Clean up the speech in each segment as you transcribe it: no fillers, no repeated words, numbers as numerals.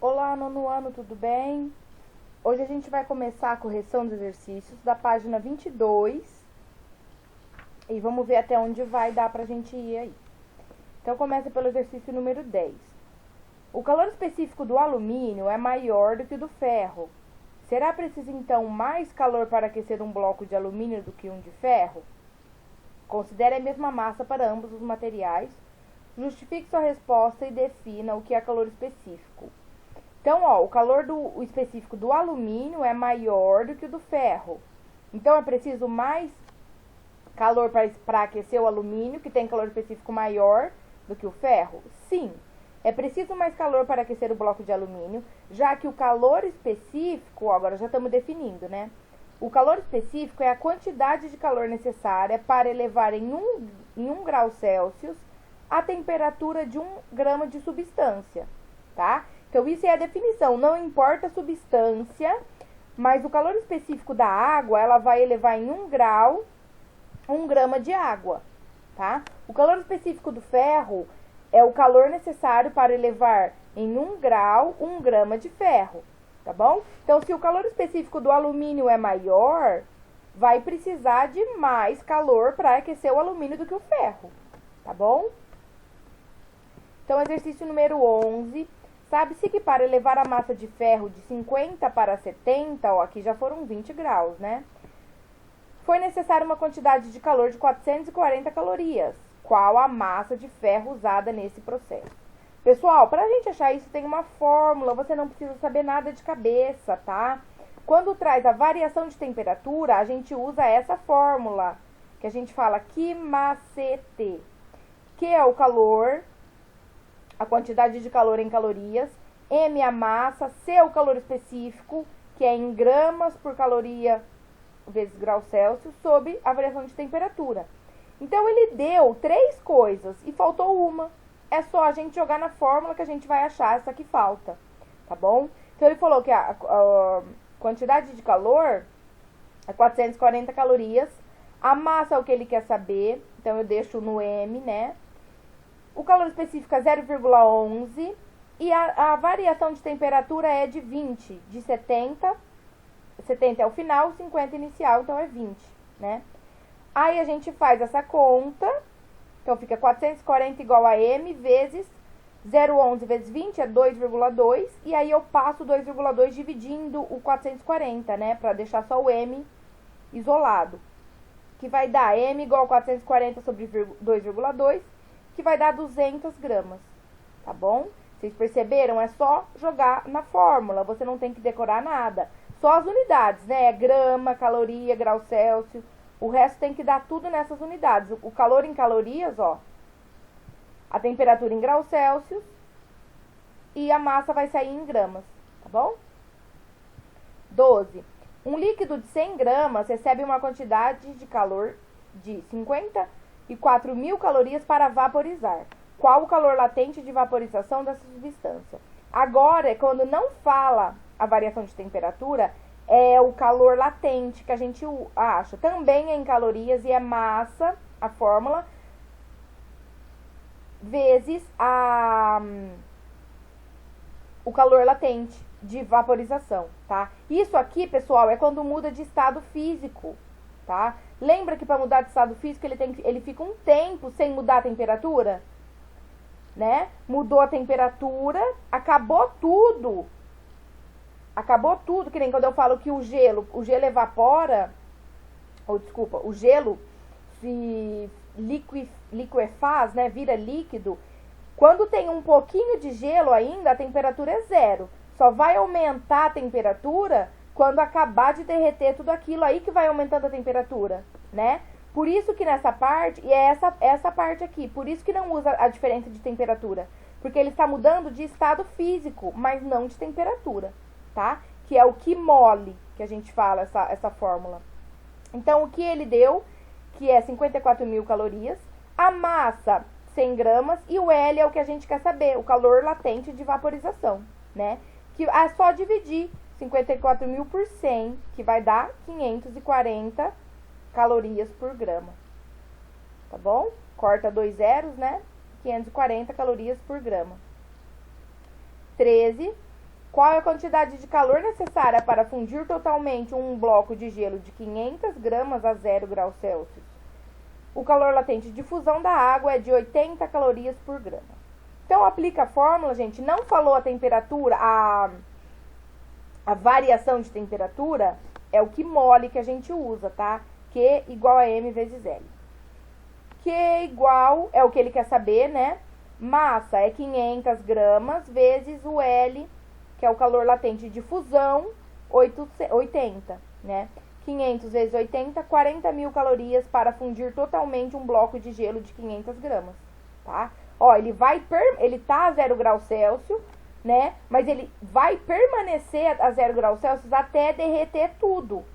Olá, nono ano, tudo bem? Hoje a gente vai começar a correção dos exercícios da página 22 e vamos ver até onde vai dar pra gente ir aí. Então, começa pelo exercício número 10. O calor específico do alumínio é maior do que o do ferro. Será preciso, então, mais calor para aquecer um bloco de alumínio do que um de ferro? Considere a mesma massa para ambos os materiais. Justifique sua resposta e defina o que é calor específico. Então, o calor específico do alumínio é maior do que o do ferro. Então, é preciso mais calor para aquecer o alumínio, que tem calor específico maior do que o ferro? Sim. É preciso mais calor para aquecer o bloco de alumínio, já que o calor específico, agora já estamos definindo, né? O calor específico é a quantidade de calor necessária para elevar em 1 grau Celsius a temperatura de 1 grama de substância, tá? Então, isso é a definição. Não importa a substância, mas o calor específico da água, ela vai elevar em 1 grau 1 grama de água, tá? O calor específico do ferro é o calor necessário para elevar em 1 grau 1 grama de ferro, tá bom? Então, se o calor específico do alumínio é maior, vai precisar de mais calor para aquecer o alumínio do que o ferro, tá bom? Então, exercício número 11. Sabe-se que para elevar a massa de ferro de 50 para 70, aqui já foram 20 graus, né? Foi necessária uma quantidade de calor de 440 calorias. Qual a massa de ferro usada nesse processo? Pessoal, para a gente achar isso tem uma fórmula, você não precisa saber nada de cabeça, tá? Quando traz a variação de temperatura, a gente usa essa fórmula, que a gente fala QMACT, que é o calor, a quantidade de calor em calorias, M a massa, C é o calor específico, que é em gramas por caloria vezes grau Celsius, sob a variação de temperatura. Então, ele deu 3 coisas e faltou uma. É só a gente jogar na fórmula que a gente vai achar essa que falta, tá bom? Então, ele falou que a quantidade de calor é 440 calorias. A massa é o que ele quer saber, então eu deixo no M, né? O calor específico é 0,11 e a variação de temperatura é de 20, de 70 é o final, 50 inicial, então é 20, né? Aí a gente faz essa conta, então fica 440 igual a M vezes 0,11 vezes 20 é 2,2, e aí eu passo 2,2 dividindo o 440, né? Pra deixar só o M isolado, que vai dar M igual a 440 sobre 2,2, que vai dar 200 gramas, tá bom? Vocês perceberam? É só jogar na fórmula, você não tem que decorar nada. Só as unidades, né? Grama, caloria, grau Celsius. O resto tem que dar tudo nessas unidades. O calor em calorias, a temperatura em grau Celsius e a massa vai sair em gramas, tá bom? 12. Um líquido de 100 gramas recebe uma quantidade de calor de 54.000 calorias para vaporizar. Qual o calor latente de vaporização dessa substância? Agora, quando não fala a variação de temperatura, é o calor latente que a gente acha. Também é em calorias e é massa, a fórmula, vezes o calor latente de vaporização, tá? Isso aqui, pessoal, é quando muda de estado físico, tá? Lembra que para mudar de estado físico ele fica um tempo sem mudar a temperatura? Né? Mudou a temperatura, acabou tudo, que nem quando eu falo que o gelo evapora, o gelo se liquefaz, né, vira líquido. Quando tem um pouquinho de gelo ainda, a temperatura é 0. Só vai aumentar a temperatura quando acabar de derreter tudo aquilo, aí que vai aumentando a temperatura, né? Por isso que nessa parte, e é essa parte aqui, por isso que não usa a diferença de temperatura. Porque ele está mudando de estado físico, mas não de temperatura, tá? Que é o que mole, que a gente fala, essa fórmula. Então, o que ele deu, que é 54.000 calorias, a massa, 100 gramas, e o L é o que a gente quer saber, o calor latente de vaporização, né? Que é só dividir 54.000 por 100, que vai dar 540 calorias por grama, tá bom? Corta 2 zeros, né? 540 calorias por grama. 13. Qual é a quantidade de calor necessária para fundir totalmente um bloco de gelo de 500 gramas a 0 graus Celsius? O calor latente de fusão da água é de 80 calorias por grama. Então, aplica a fórmula, gente. Não falou a temperatura, a variação de temperatura é o que mole que a gente usa, tá? Q igual a M vezes L. Q igual, é o que ele quer saber, né? Massa é 500 gramas vezes o L, que é o calor latente de fusão, 80, né? 500 vezes 80, 40 mil calorias para fundir totalmente um bloco de gelo de 500 gramas, tá? Ó, ele tá a 0 graus Celsius, né? Mas ele vai permanecer a 0 graus Celsius até derreter tudo,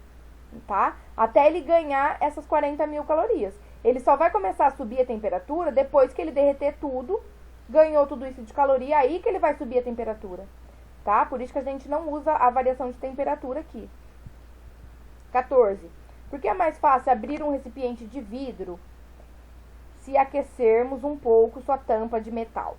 tá? Até ele ganhar essas 40 mil calorias. Ele só vai começar a subir a temperatura depois que ele derreter tudo, ganhou tudo isso de caloria, aí que ele vai subir a temperatura, tá? Por isso que a gente não usa a variação de temperatura aqui. 14. Por que é mais fácil abrir um recipiente de vidro se aquecermos um pouco sua tampa de metal?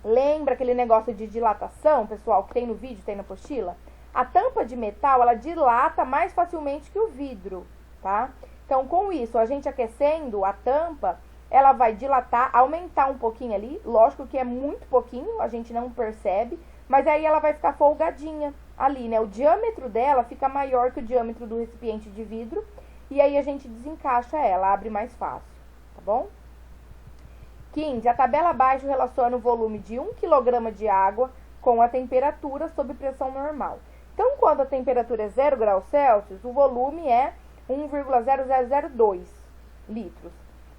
Lembra aquele negócio de dilatação, pessoal, que tem no vídeo, tem na apostila? A tampa de metal, ela dilata mais facilmente que o vidro, tá? Então, com isso, a gente aquecendo a tampa, ela vai dilatar, aumentar um pouquinho ali. Lógico que é muito pouquinho, a gente não percebe, mas aí ela vai ficar folgadinha ali, né? O diâmetro dela fica maior que o diâmetro do recipiente de vidro, e aí a gente desencaixa ela, abre mais fácil, tá bom? 15. A tabela abaixo relaciona o volume de 1 kg de água com a temperatura sob pressão normal. Então, quando a temperatura é 0 graus Celsius, o volume é 1,0002 litros.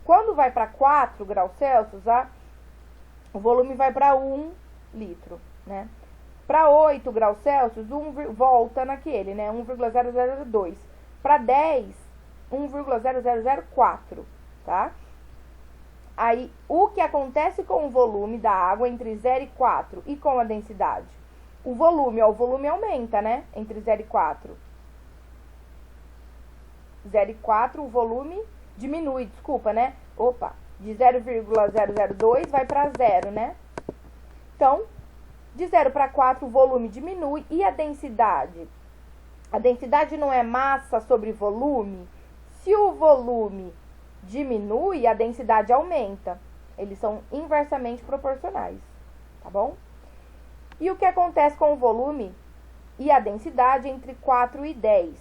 Quando vai para 4 graus Celsius, o volume vai para 1 litro, né? Para 8 graus Celsius, volta naquele, né? 1,002. Para 10, 1,0004, tá? Aí, o que acontece com o volume da água entre 0 e 4 e com a densidade? O volume aumenta, né? Entre 0 e 4. 0 e 4, o volume diminui, desculpa, né? Opa, de 0,002 vai para 0, né? Então, de 0 para 4, o volume diminui. E a densidade? A densidade não é massa sobre volume? Se o volume diminui, a densidade aumenta. Eles são inversamente proporcionais, tá bom? E o que acontece com o volume e a densidade entre 4 e 10?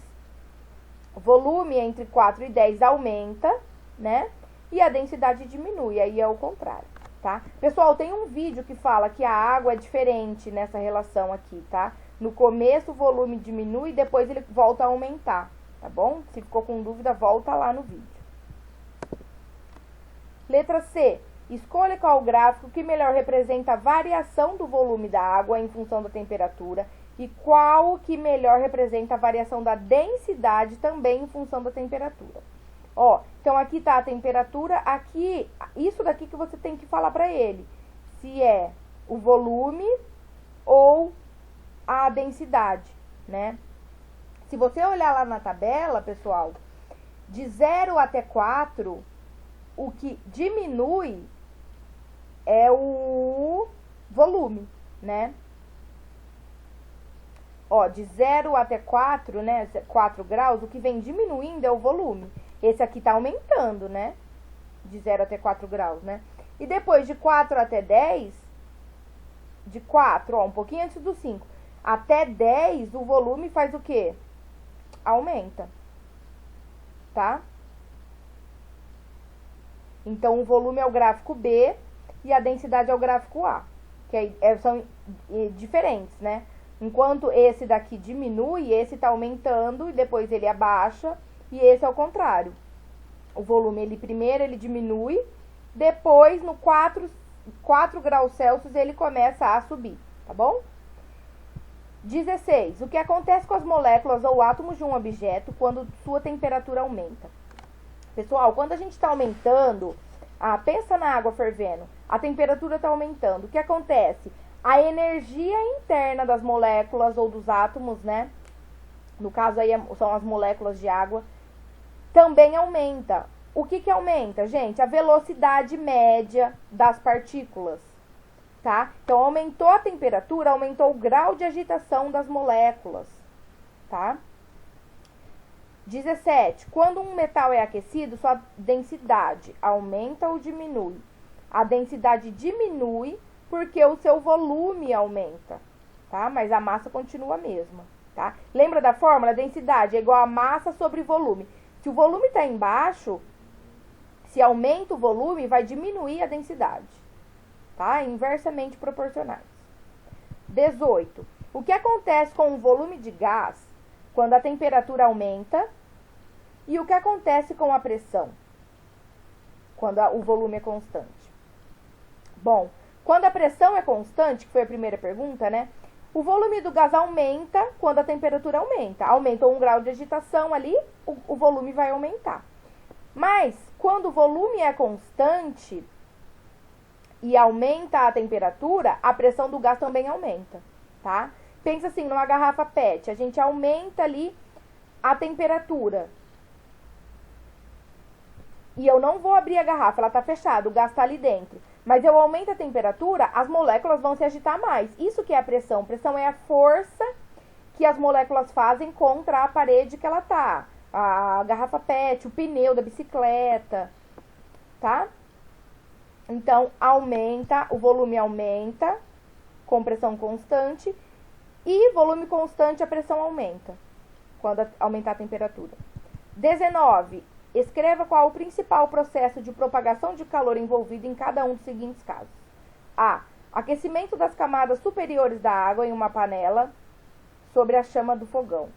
O volume entre 4 e 10 aumenta, né? E a densidade diminui, aí é o contrário, tá? Pessoal, tem um vídeo que fala que a água é diferente nessa relação aqui, tá? No começo o volume diminui, depois ele volta a aumentar, tá bom? Se ficou com dúvida, volta lá no vídeo. Letra C. Escolha qual gráfico que melhor representa a variação do volume da água em função da temperatura e qual que melhor representa a variação da densidade também em função da temperatura. Ó, então aqui tá a temperatura, aqui, isso daqui que você tem que falar para ele, se é o volume ou a densidade, né? Se você olhar lá na tabela, pessoal, de 0 até 4, o que diminui é o volume, né? Ó, de 0 até 4, né, 4 graus, o que vem diminuindo é o volume. Esse aqui tá aumentando, né? De 0 até 4 graus, né? E depois de 4 até 10, de 4, ó, um pouquinho antes do 5, até 10, o volume faz o quê? Aumenta, tá? Então, o volume é o gráfico B e a densidade é o gráfico A, que aí são diferentes, né? Enquanto esse daqui diminui, esse tá aumentando e depois ele abaixa, e esse é o contrário. O volume, primeiro ele diminui, depois no 4 graus Celsius ele começa a subir, tá bom? 16. O que acontece com as moléculas ou átomos de um objeto quando sua temperatura aumenta? Pessoal, quando a gente está aumentando, pensa na água fervendo, a temperatura está aumentando. O que acontece? A energia interna das moléculas ou dos átomos, né? No caso aí são as moléculas de água, também aumenta. O que aumenta, gente? A velocidade média das partículas. tá? Então, aumentou a temperatura, aumentou o grau de agitação das moléculas, tá? 17. Quando um metal é aquecido, sua densidade aumenta ou diminui? A densidade diminui porque o seu volume aumenta, tá? Mas a massa continua a mesma, tá? Lembra da fórmula? A densidade é igual a massa sobre volume. Se o volume está embaixo, se aumenta o volume, vai diminuir a densidade, tá? Inversamente proporcionais. 18. O que acontece com o volume de gás quando a temperatura aumenta? E o que acontece com a pressão quando o volume é constante? Bom, quando a pressão é constante, que foi a primeira pergunta, né? O volume do gás aumenta quando a temperatura aumenta. Aumentou 1 grau de agitação ali, o volume vai aumentar. Mas, quando o volume é constante e aumenta a temperatura, a pressão do gás também aumenta, tá? Pensa assim, numa garrafa PET, a gente aumenta ali a temperatura. E eu não vou abrir a garrafa, ela está fechada, o gás está ali dentro. Mas eu aumento a temperatura, as moléculas vão se agitar mais. Isso que é a pressão. Pressão é a força que as moléculas fazem contra a parede que ela tá. A garrafa PET, o pneu da bicicleta, tá? Então, aumenta, o volume aumenta com pressão constante. E volume constante, a pressão aumenta quando aumentar a temperatura. 19. Escreva qual o principal processo de propagação de calor envolvido em cada um dos seguintes casos. A. Aquecimento das camadas superiores da água em uma panela sobre a chama do fogão.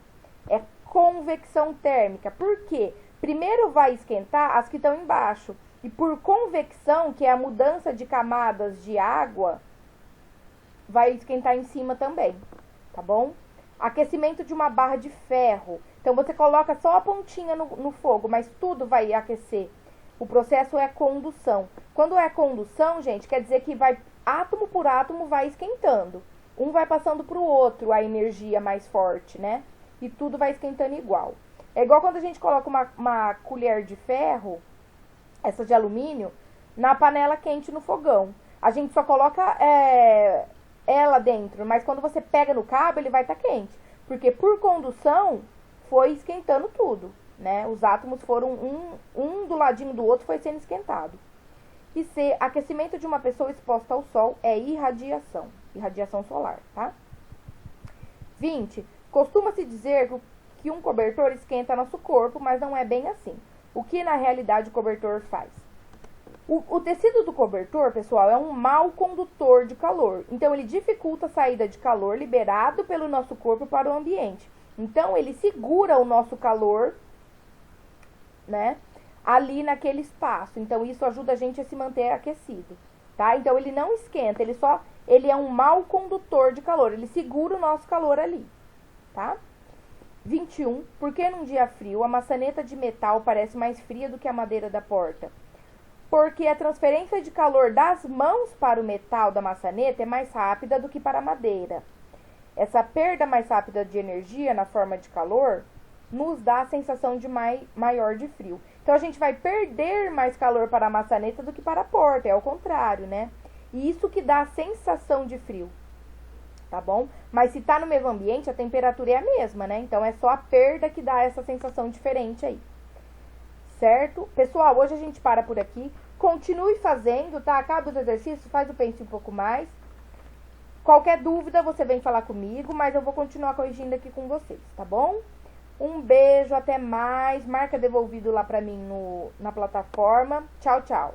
É convecção térmica. Por quê? Primeiro vai esquentar as que estão embaixo. E por convecção, que é a mudança de camadas de água, vai esquentar em cima também. Tá bom? Aquecimento de uma barra de ferro. Então, você coloca só a pontinha no fogo, mas tudo vai aquecer. O processo é condução. Quando é condução, gente, quer dizer que vai átomo por átomo vai esquentando. Um vai passando para o outro a energia mais forte, né? E tudo vai esquentando igual. É igual quando a gente coloca uma colher de ferro, essa de alumínio, na panela quente no fogão. A gente só coloca ela dentro, mas quando você pega no cabo, ele vai estar quente. Porque por condução, foi esquentando tudo, né? Os átomos foram um do ladinho do outro, foi sendo esquentado. E C, aquecimento de uma pessoa exposta ao sol é irradiação solar, tá? 20. Costuma-se dizer que um cobertor esquenta nosso corpo, mas não é bem assim. O que na realidade o cobertor faz? O tecido do cobertor, pessoal, é um mau condutor de calor. Então, ele dificulta a saída de calor liberado pelo nosso corpo para o ambiente. Então, ele segura o nosso calor, né, ali naquele espaço. Então, isso ajuda a gente a se manter aquecido, tá? Então, ele não esquenta, ele é um mau condutor de calor. Ele segura o nosso calor ali, tá? 21. Por que num dia frio a maçaneta de metal parece mais fria do que a madeira da porta? Porque a transferência de calor das mãos para o metal da maçaneta é mais rápida do que para a madeira. Essa perda mais rápida de energia na forma de calor nos dá a sensação de maior de frio. Então, a gente vai perder mais calor para a maçaneta do que para a porta, é o contrário, né? E isso que dá a sensação de frio, tá bom? Mas se tá no mesmo ambiente, a temperatura é a mesma, né? Então, é só a perda que dá essa sensação diferente aí. Certo? Pessoal, hoje a gente para por aqui. Continue fazendo, tá? Acaba os exercícios, faz o pense um pouco mais. Qualquer dúvida, você vem falar comigo, mas eu vou continuar corrigindo aqui com vocês, tá bom? Um beijo, até mais. Marca devolvido lá pra mim na plataforma. Tchau, tchau.